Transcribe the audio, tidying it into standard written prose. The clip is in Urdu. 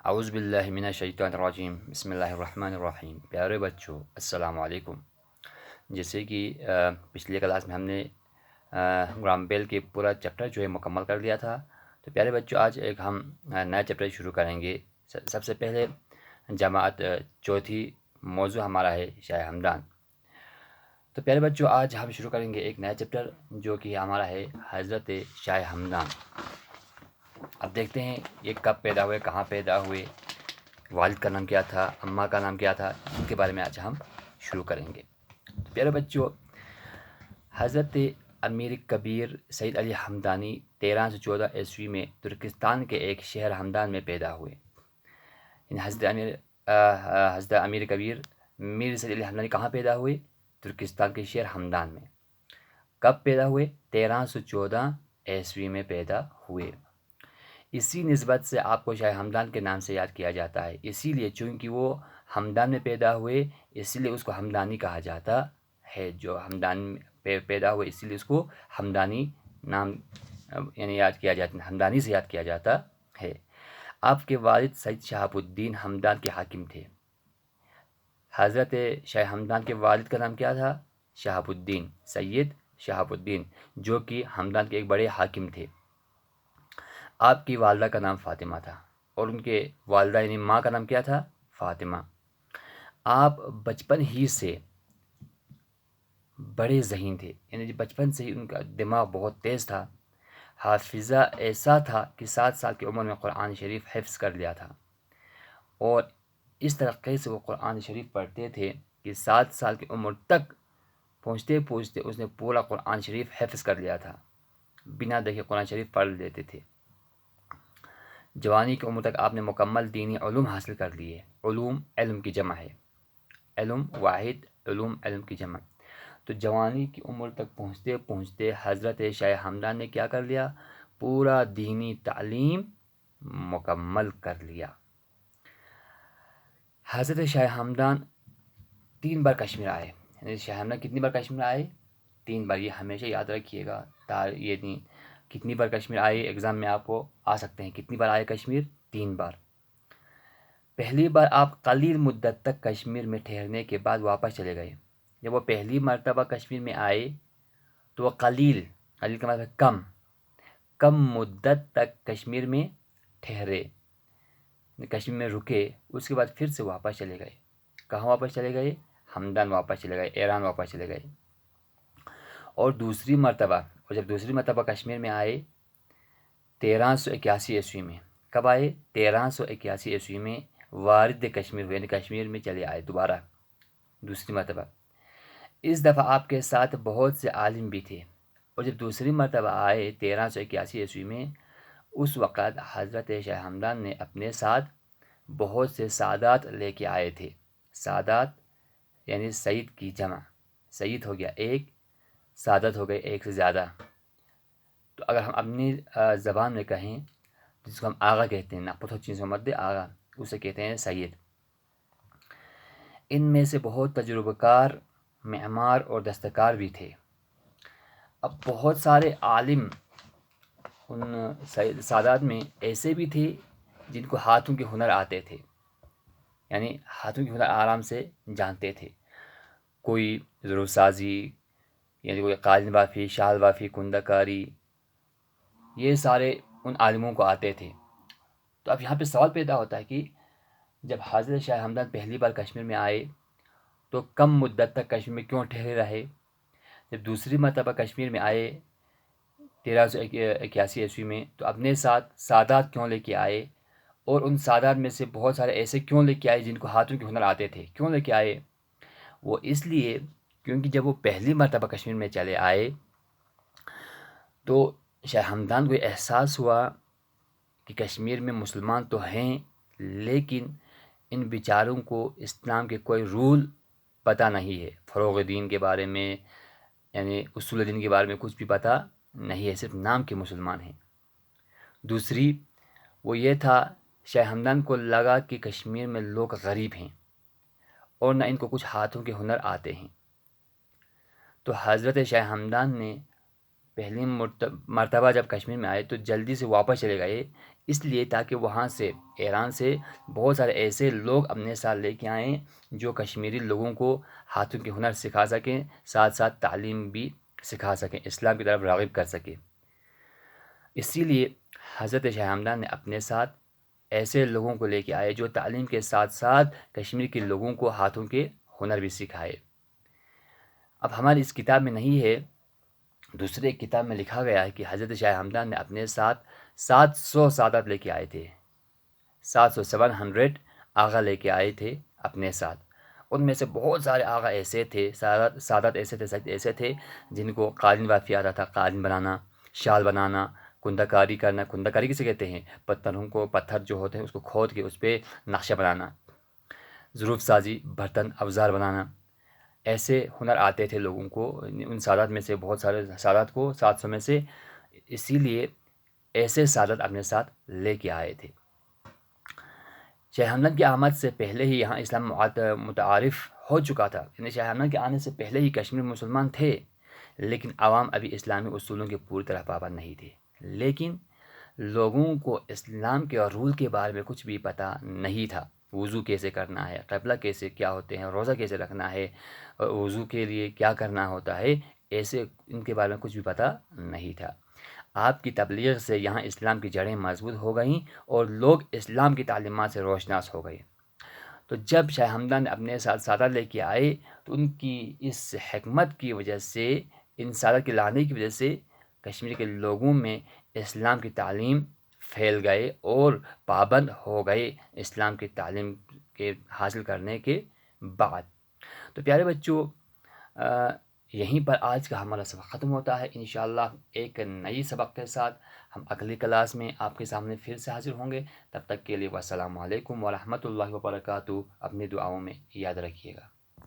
اعوذ باللہ من الشیطان الرجیم، بسم اللہ الرحمن الرحیم۔ پیارے بچوں، السلام علیکم۔ جیسے کہ پچھلی کلاس میں ہم نے گرام بیل کے پورا چیپٹر جو ہے مکمل کر لیا تھا، تو پیارے بچوں آج ایک ہم نیا چیپٹر شروع کریں گے۔ سب سے پہلے جماعت چوتھی موضوع ہمارا ہے شاہ ہمدان۔ تو پیارے بچوں آج ہم شروع کریں گے ایک نیا چیپٹر جو کہ ہمارا ہے حضرت شاہ ہمدان۔ اب دیکھتے ہیں یہ کب پیدا ہوئے، کہاں پیدا ہوئے، والد کا نام کیا تھا، اماں کا نام کیا تھا، ان کے بارے میں آج ہم شروع کریں گے۔ تو پیارے بچوں، حضرت امیر کبیر سید علی ہمدانی 1314 عیسوی میں ترکستان کے ایک شہر ہمدان میں پیدا ہوئے۔ حضرت امیر کبیر میر سید علی ہمدانی کہاں پیدا ہوئے؟ ترکستان کے شہر ہمدان میں۔ کب پیدا ہوئے؟ 1314 عیسوی میں پیدا ہوئے۔ اسی نسبت سے آپ کو شاہ ہمدان کے نام سے یاد کیا جاتا ہے، اسی لیے چونکہ وہ ہمدان میں پیدا ہوئے اسی لیے اس کو ہمدانی کہا جاتا ہے۔ جو ہمدان میں پیدا ہوئے اسی لیے اس کو ہمدانی نام یعنی یاد کیا جاتا ہے، ہمدانی سے یاد کیا جاتا ہے۔ آپ کے والد سید شہاب الدین ہمدان کے حاکم تھے۔ حضرت شاہ ہمدان کے والد کا نام کیا تھا؟ شہاب الدین، سید شہاب الدین، جو کہ ہمدان کے ایک بڑے حاکم تھے۔ آپ کی والدہ کا نام فاطمہ تھا اور ان کے والدہ یعنی ماں کا نام کیا تھا؟ فاطمہ۔ آپ بچپن ہی سے بڑے ذہین تھے، یعنی بچپن سے ہی ان کا دماغ بہت تیز تھا۔ حافظہ ایسا تھا کہ 7 سال کی عمر میں قرآن شریف حفظ کر لیا تھا، اور اس طریقے سے وہ قرآن شریف پڑھتے تھے کہ 7 سال کی عمر تک پہنچتے پہنچتے اس نے پورا قرآن شریف حفظ کر لیا تھا، بنا دیکھے قرآن شریف پڑھ لیتے تھے۔ جوانی کی عمر تک آپ نے مکمل دینی علوم حاصل کر لیے۔ علوم علم کی جمع ہے، علم واحد، علوم علم کی جمع۔ تو جوانی کی عمر تک پہنچتے پہنچتے حضرت شاہ ہمدان نے کیا کر لیا؟ پورا دینی تعلیم مکمل کر لیا۔ حضرت شاہ ہمدان 3 بار کشمیر آئے۔ یعنی شاہ ہمدان کتنی بار کشمیر آئے؟ 3 بار۔ یہ ہمیشہ یاد رکھیے گا، یہ نہیں کتنی بار کشمیر آئے، ایگزام میں آپ کو آ سکتے ہیں، کتنی بار آئے کشمیر؟ 3 بار۔ پہلی بار آپ قلیل مدت تک کشمیر میں ٹھہرنے کے بعد واپس چلے گئے۔ جب وہ پہلی مرتبہ کشمیر میں آئے تو وہ قلیل کا مطلب کم مدت تک کشمیر میں ٹھہرے، کشمیر میں رکے، اس کے بعد پھر سے واپس چلے گئے۔ کہاں واپس چلے گئے؟ ہمدان واپس چلے گئے، ایران واپس چلے گئے۔ اور جب دوسری مرتبہ کشمیر میں آئے 1381 عیسوی میں۔ کب آئے؟ 1381 عیسوی میں وارد کشمیر ہوئے، یعنی کشمیر میں چلے آئے دوبارہ دوسری مرتبہ۔ اس دفعہ آپ کے ساتھ بہت سے عالم بھی تھے، اور جب دوسری مرتبہ آئے 1381 عیسوی میں، اس وقت حضرت شاہ ہمدان نے اپنے ساتھ بہت سے سادات لے کے آئے تھے۔ سادات یعنی سید کی جمع، سید ہو گیا ایک، سادات ہو گئے ایک سے زیادہ۔ تو اگر ہم اپنی زبان میں کہیں جس کو ہم آغا کہتے ہیں، نقطہ چین سے مد آغا، اسے کہتے ہیں سید۔ ان میں سے بہت تجربہ کار، معمار اور دستکار بھی تھے۔ اب بہت سارے عالم ان سادات میں ایسے بھی تھے جن کو ہاتھوں کے ہنر آتے تھے، یعنی ہاتھوں کے ہنر آرام سے جانتے تھے۔ کوئی ضرور سازی، یعنی کوئی قالین بافی، شال بافی، کندہ کاری، یہ سارے ان عالموں کو آتے تھے۔ تو اب یہاں پہ سوال پیدا ہوتا ہے کہ جب حضرت شاہ ہمدان پہلی بار کشمیر میں آئے تو کم مدت تک کشمیر میں کیوں ٹھہرے رہے؟ جب دوسری مرتبہ کشمیر میں آئے 1381 عیسوی میں تو اپنے ساتھ سادات کیوں لے کے آئے؟ اور ان سادات میں سے بہت سارے ایسے کیوں لے کے آئے جن کو ہاتھوں کے ہنر آتے تھے؟ کیوں لے کے آئے؟ وہ اس لیے کیونکہ جب وہ پہلی مرتبہ کشمیر میں چلے آئے تو شاہ ہمدان کو احساس ہوا کہ کشمیر میں مسلمان تو ہیں لیکن ان بیچاروں کو اسلام کے کوئی رول پتہ نہیں ہے، فروغ دین کے بارے میں یعنی اصول دین کے بارے میں کچھ بھی پتہ نہیں ہے، صرف نام کے مسلمان ہیں۔ دوسری وہ یہ تھا، شاہ ہمدان کو لگا کہ کشمیر میں لوگ غریب ہیں اور نہ ان کو کچھ ہاتھوں کے ہنر آتے ہیں۔ تو حضرت شاہ ہمدان نے پہلی مرتبہ جب کشمیر میں آئے تو جلدی سے واپس چلے گئے، اس لیے تاکہ وہاں سے ایران سے بہت سارے ایسے لوگ اپنے ساتھ لے کے آئیں جو کشمیری لوگوں کو ہاتھوں کے ہنر سکھا سکیں، ساتھ ساتھ تعلیم بھی سکھا سکیں، اسلام کی طرف راغب کر سکیں۔ اسی لیے حضرت شاہ ہمدان نے اپنے ساتھ ایسے لوگوں کو لے کے آئے جو تعلیم کے ساتھ ساتھ کشمیر کے لوگوں کو ہاتھوں کے ہنر بھی سکھائے۔ اب ہماری اس کتاب میں نہیں ہے، دوسرے ایک کتاب میں لکھا گیا ہے کہ حضرت شاہ ہمدان نے اپنے ساتھ 700 سادات لے کے آئے تھے، 700 آغا لے کے آئے تھے اپنے ساتھ۔ ان میں سے بہت سارے آغا ایسے تھے، سادات ایسے تھے جن کو قالین بافی آتا تھا، قالین بنانا، شال بنانا، کندہ کاری کرنا۔ کندہ کاری کسے کہتے ہیں؟ پتھر جو ہوتے ہیں اس کو کھود کے اس پہ نقشہ بنانا، ظروف سازی، برتن، اوزار بنانا، ایسے ہنر آتے تھے لوگوں کو۔ ان سادات میں سے بہت سارے سادات کو 700 میں سے، اسی لیے ایسے سادات اپنے ساتھ لے کے آئے تھے۔ شاہ ہمدان کی آمد سے پہلے ہی یہاں اسلام متعارف ہو چکا تھا، یعنی شاہ ہمدان کے آنے سے پہلے ہی کشمیر مسلمان تھے، لیکن عوام ابھی اسلامی اصولوں کے پوری طرح پابند نہیں تھے۔ لیکن لوگوں کو اسلام کے رول کے بارے میں کچھ بھی پتہ نہیں تھا، وضو کیسے کرنا ہے، قبلہ کیسے کیا ہوتے ہیں، روزہ کیسے رکھنا ہے، وضو کے لیے کیا کرنا ہوتا ہے، ایسے ان کے بارے میں کچھ بھی پتہ نہیں تھا۔ آپ کی تبلیغ سے یہاں اسلام کی جڑیں مضبوط ہو گئیں اور لوگ اسلام کی تعلیمات سے روشناس ہو گئے۔ تو جب شاہ ہمدان اپنے ساتھ سادات لے کے آئے تو ان کی اس حکمت کی وجہ سے، ان سادات کے لانے کی وجہ سے کشمیر کے لوگوں میں اسلام کی تعلیم پھیل گئے اور پابند ہو گئے اسلام کی تعلیم کے حاصل کرنے کے بعد۔ تو پیارے بچوں، یہیں پر آج کا ہمارا سبق ختم ہوتا ہے۔ انشاءاللہ ایک نئی سبق کے ساتھ ہم اگلی کلاس میں آپ کے سامنے پھر سے حاضر ہوں گے۔ تب تک کے لیے والسلام علیکم ورحمۃ اللہ وبرکاتہ۔ اپنی دعاؤں میں یاد رکھیے گا۔